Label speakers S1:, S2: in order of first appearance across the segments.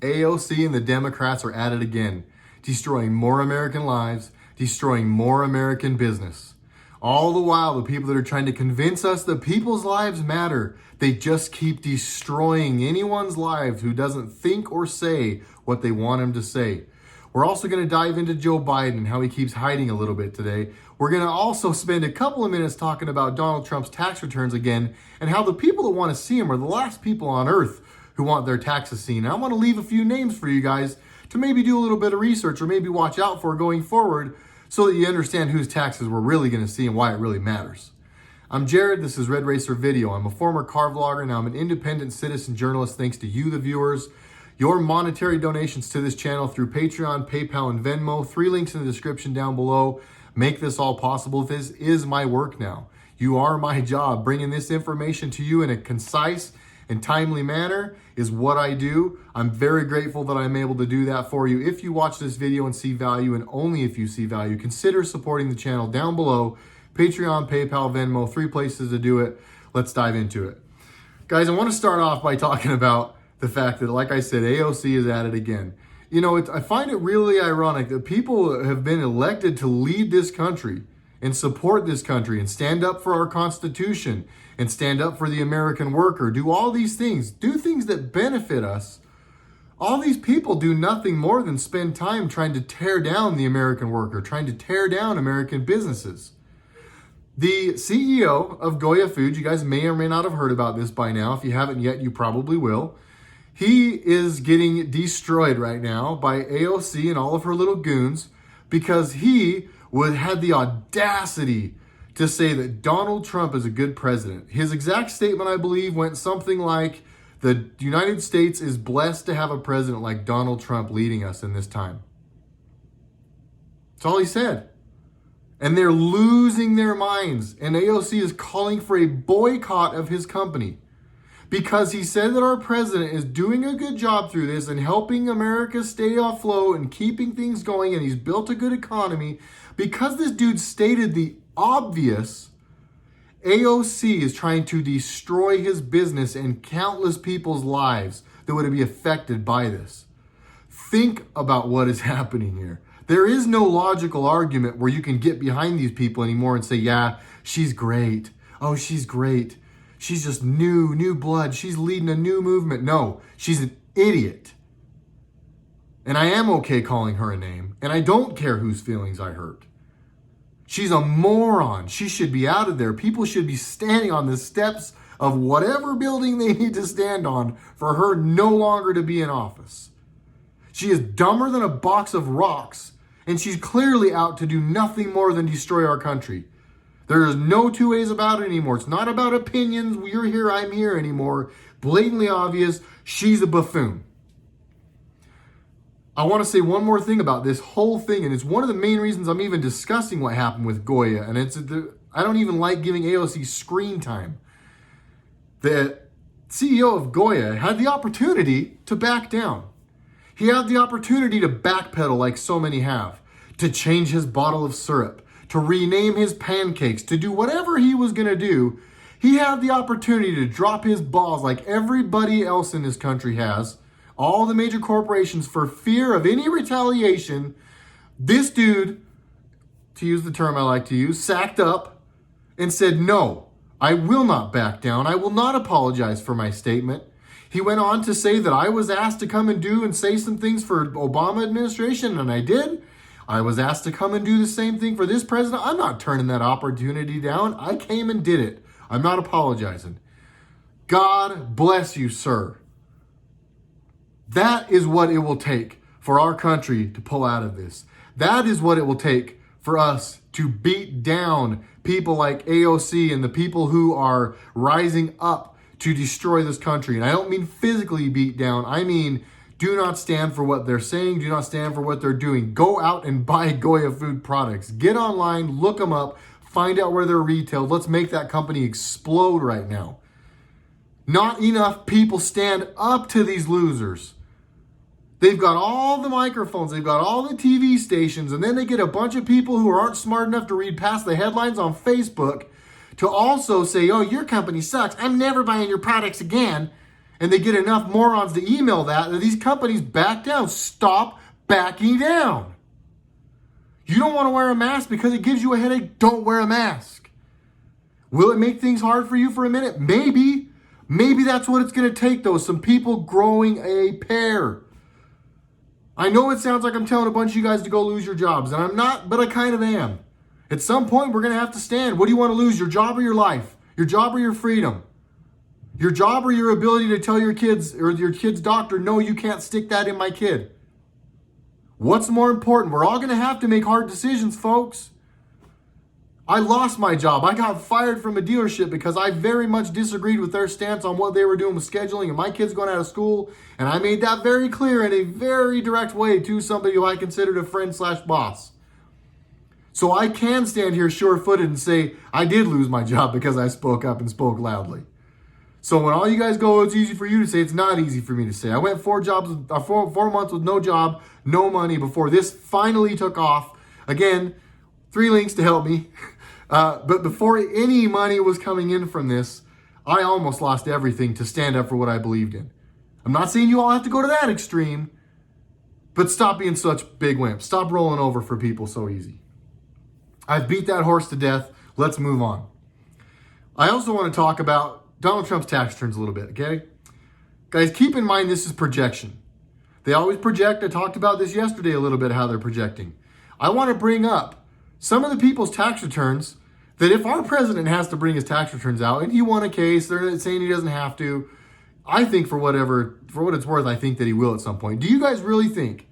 S1: AOC and the Democrats are at it again, destroying more American lives, destroying more American business. All the while, the people that are trying to convince us that people's lives matter, they just keep destroying anyone's lives who doesn't think or say what they want him to say. We're also going to dive into Joe Biden and how he keeps hiding a little bit today. We're going to also spend a couple of minutes talking about Donald Trump's tax returns again and how the people that want to see him are the last people on earth who want their taxes seen. And I want to leave a few names for you guys to maybe do a little bit of research or maybe watch out for going forward so that you understand whose taxes we're really going to see and why it really matters. I'm Jared, this is RedRacer Video. I'm a former car vlogger, now I'm an independent citizen journalist thanks to you, the viewers. Your monetary donations to this channel through Patreon, PayPal, and Venmo, 3 links in the description down below, make this all possible. This is my work now. You are my job. Bringing this information to you in a concise and timely manner is what I do. I'm very grateful that I'm able to do that for you. If you watch this video and see value, and only if you see value, consider supporting the channel down below. Patreon, PayPal, Venmo, 3 places to do it. Let's dive into it. Guys, I want to start off by talking about the fact that, like I said, AOC is at it again. You know, I find it really ironic that people have been elected to lead this country and support this country and stand up for our Constitution and stand up for the American worker, do all these things, do things that benefit us. All these people do nothing more than spend time trying to tear down the American worker, trying to tear down American businesses. The CEO of Goya Foods, you guys may or may not have heard about this by now. If you haven't yet, you probably will. He is getting destroyed right now by AOC and all of her little goons because he had the audacity to say that Donald Trump is a good president. His exact statement, I believe, went something like, the United States is blessed to have a president like Donald Trump leading us in this time. That's all he said. And they're losing their minds. And AOC is calling for a boycott of his company, because he said that our president is doing a good job through this and helping America stay afloat and keeping things going, and he's built a good economy. Because this dude stated the obvious, AOC is trying to destroy his business and countless people's lives that would be affected by this. Think about what is happening here. There is no logical argument where you can get behind these people anymore and say, yeah, she's great. Oh, she's great. She's just new blood. She's leading a new movement. No, she's an idiot. And I am okay calling her a name. And I don't care whose feelings I hurt. She's a moron. She should be out of there. People should be standing on the steps of whatever building they need to stand on for her no longer to be in office. She is dumber than a box of rocks. And she's clearly out to do nothing more than destroy our country. There is no two ways about it anymore. It's not about opinions. You're here, I'm here anymore. Blatantly obvious. She's a buffoon. I want to say one more thing about this whole thing, and it's one of the main reasons I'm even discussing what happened with Goya, and I don't even like giving AOC screen time. The CEO of Goya had the opportunity to back down. He had the opportunity to backpedal like so many have, to change his bottle of syrup, to rename his pancakes, to do whatever he was going to do. He had the opportunity to drop his balls like everybody else in this country has, all the major corporations, for fear of any retaliation. This dude, to use the term I like to use, sacked up and said, no, I will not back down. I will not apologize for my statement. He went on to say that I was asked to come and do and say some things for Obama administration, and I did. I was asked to come and do the same thing for this president. I'm not turning that opportunity down. I came and did it. I'm not apologizing. God bless you, sir. That is what it will take for our country to pull out of this. That is what it will take for us to beat down people like AOC and the people who are rising up to destroy this country. And I don't mean physically beat down. I mean, do not stand for what they're saying. Do not stand for what they're doing. Go out and buy Goya food products. Get online, look them up, find out where they're retailed. Let's make that company explode right now. Not enough people stand up to these losers. They've got all the microphones, they've got all the TV stations, and then they get a bunch of people who aren't smart enough to read past the headlines on Facebook to also say, oh, your company sucks. I'm never buying your products again. and they get enough morons to email that these companies back down. Stop backing down. You don't want to wear a mask because it gives you a headache? Don't wear a mask. Will it make things hard for you for a minute? Maybe. Maybe that's what it's going to take, though. Some people growing a pair. I know it sounds like I'm telling a bunch of you guys to go lose your jobs, and I'm not, but I kind of am. At some point, we're going to have to stand. What do you want to lose, your job or your life? Your job or your freedom? Your job or your ability to tell your kids or your kid's doctor, no, you can't stick that in my kid? What's more important? We're all going to have to make hard decisions, folks. I lost my job. I got fired from a dealership because I very much disagreed with their stance on what they were doing with scheduling and my kids going out of school. And I made that very clear in a very direct way to somebody who I considered a friend/boss. So I can stand here sure-footed and say I did lose my job because I spoke up and spoke loudly. So when all you guys go, it's easy for you to say, it's not easy for me to say. I went 4 months with no job, no money before this finally took off. Again, 3 links to help me. But before any money was coming in from this, I almost lost everything to stand up for what I believed in. I'm not saying you all have to go to that extreme, but stop being such big wimps. Stop rolling over for people so easy. I've beat that horse to death. Let's move on. I also want to talk about Donald Trump's tax returns a little bit, okay? Guys, keep in mind this is projection. They always project. I talked about this yesterday a little bit, how they're projecting. I want to bring up some of the people's tax returns that if our president has to bring his tax returns out, and he won a case, they're saying he doesn't have to. I think for what it's worth, I think that he will at some point. Do you guys really think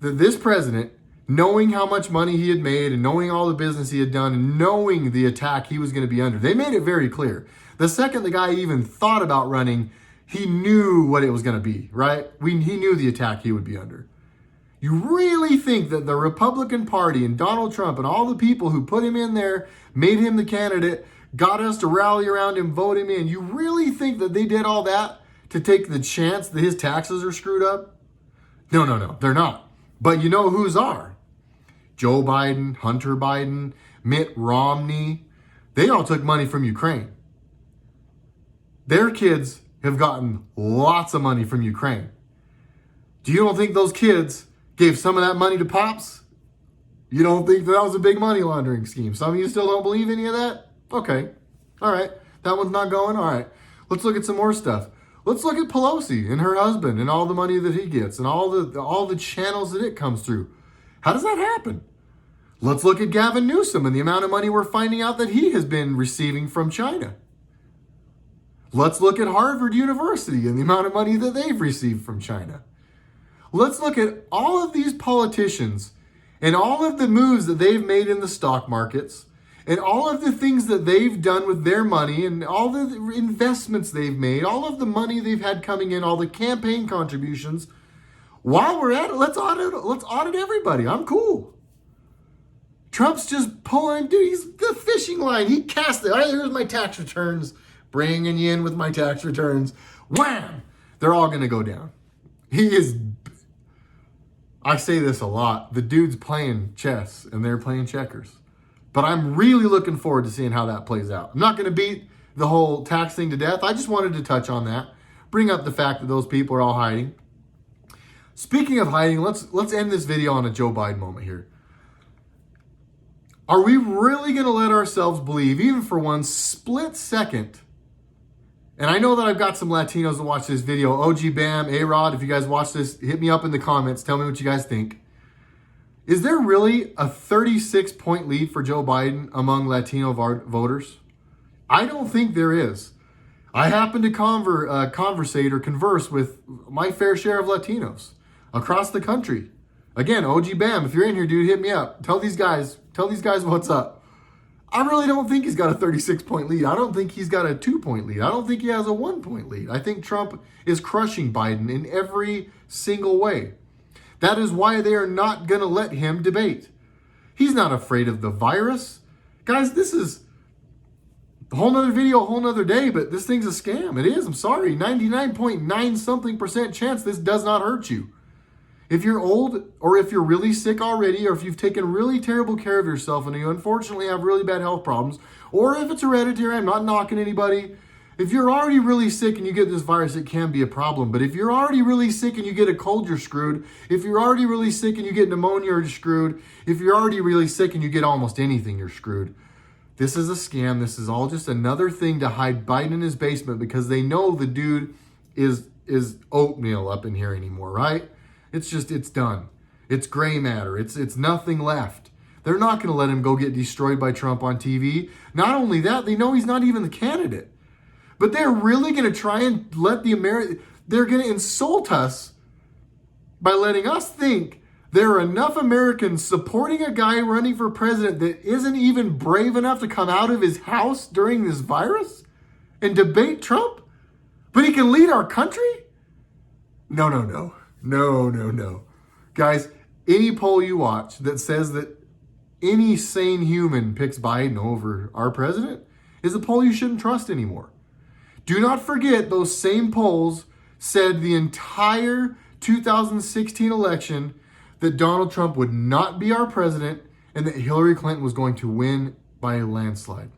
S1: that this president, knowing how much money he had made and knowing all the business he had done and knowing the attack he was going to be under, they made it very clear. The second the guy even thought about running, he knew what it was going to be, right? He knew the attack he would be under. You really think that the Republican Party and Donald Trump and all the people who put him in there, made him the candidate, got us to rally around him, vote him in, you really think that they did all that to take the chance that his taxes are screwed up? No, they're not. But you know whose are? Joe Biden, Hunter Biden, Mitt Romney. They all took money from Ukraine. Their kids have gotten lots of money from Ukraine. Do you don't think those kids gave some of that money to Pops? You don't think that was a big money laundering scheme? Some of you still don't believe any of that? Okay. All right. That one's not going? All right. Let's look at some more stuff. Let's look at Pelosi and her husband and all the money that he gets and all the channels that it comes through. How does that happen? Let's look at Gavin Newsom and the amount of money we're finding out that he has been receiving from China. Let's look at Harvard University and the amount of money that they've received from China. Let's look at all of these politicians and all of the moves that they've made in the stock markets and all of the things that they've done with their money and all the investments they've made, all of the money they've had coming in, all the campaign contributions. While we're at it, let's audit everybody. I'm cool. Trump's just pulling, dude, he's the fishing line. He cast it. All right, here's my tax returns. Bringing you in with my tax returns. Wham! They're all going to go down. He is, I say this a lot, the dude's playing chess and they're playing checkers. But I'm really looking forward to seeing how that plays out. I'm not going to beat the whole tax thing to death. I just wanted to touch on that. Bring up the fact that those people are all hiding. Speaking of hiding, let's end this video on a Joe Biden moment here. Are we really going to let ourselves believe, even for one split second, and I know that I've got some Latinos that watch this video, OG Bam, A-Rod, if you guys watch this, hit me up in the comments, tell me what you guys think. Is there really a 36-point lead for Joe Biden among Latino voters? I don't think there is. I happen to converse with my fair share of Latinos across the country. Again, OG Bam, if you're in here, dude, hit me up. Tell these guys what's up. I really don't think he's got a 36-point lead. I don't think he's got a 2-point lead. I don't think he has a 1-point lead. I think Trump is crushing Biden in every single way. That is why they are not going to let him debate. He's not afraid of the virus. Guys, this is a whole nother video, a whole nother day, but this thing's a scam. It is, I'm sorry. 99.9 something % chance this does not hurt you. If you're old or if you're really sick already or if you've taken really terrible care of yourself and you unfortunately have really bad health problems, or if it's hereditary, I'm not knocking anybody, If you're already really sick and you get this virus, it can be a problem. But if you're already really sick and you get a cold, you're screwed. If you're already really sick and you get pneumonia, you're screwed. If you're already really sick and you get almost anything, you're screwed. This is a scam. This is all just another thing to hide Biden in his basement because they know the dude is oatmeal up in here anymore, right? It's done. It's gray matter. It's nothing left. They're not going to let him go get destroyed by Trump on TV. Not only that, they know he's not even the candidate. But they're really going to try and let they're going to insult us by letting us think there are enough Americans supporting a guy running for president that isn't even brave enough to come out of his house during this virus and debate Trump? But he can lead our country? No. Guys, any poll you watch that says that any sane human picks Biden over our president is a poll you shouldn't trust anymore. Do not forget those same polls said the entire 2016 election that Donald Trump would not be our president and that Hillary Clinton was going to win by a landslide.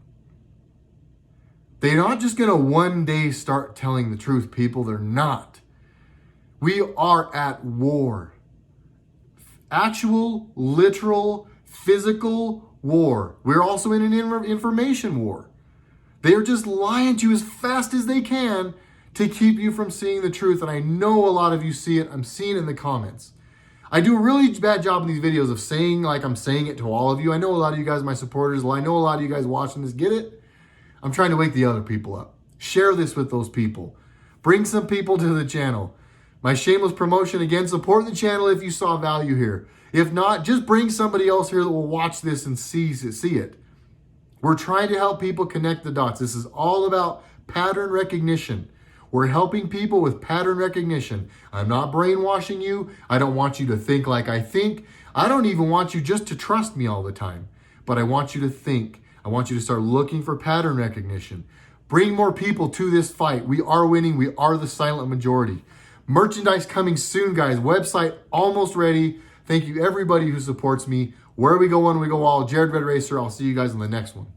S1: They're not just going to one day start telling the truth, people. They're not. We are at war. Actual, literal, physical war. We're also in an information war. They are just lying to you as fast as they can to keep you from seeing the truth. And I know a lot of you see it. I'm seeing it in the comments. I do a really bad job in these videos of saying like I'm saying it to all of you. I know a lot of you guys, my supporters, I know a lot of you guys watching this get it. I'm trying to wake the other people up. Share this with those people. Bring some people to the channel. My shameless promotion again, support the channel if you saw value here. If not, just bring somebody else here that will watch this and see it. We're trying to help people connect the dots. This is all about pattern recognition. We're helping people with pattern recognition. I'm not brainwashing you. I don't want you to think like I think. I don't even want you just to trust me all the time. But I want you to think. I want you to start looking for pattern recognition. Bring more people to this fight. We are winning. We are the silent majority. Merchandise coming soon, guys. Website almost ready. Thank you everybody who supports me. Where we go, when we go all. Jared RedRacer. I'll see you guys in the next one.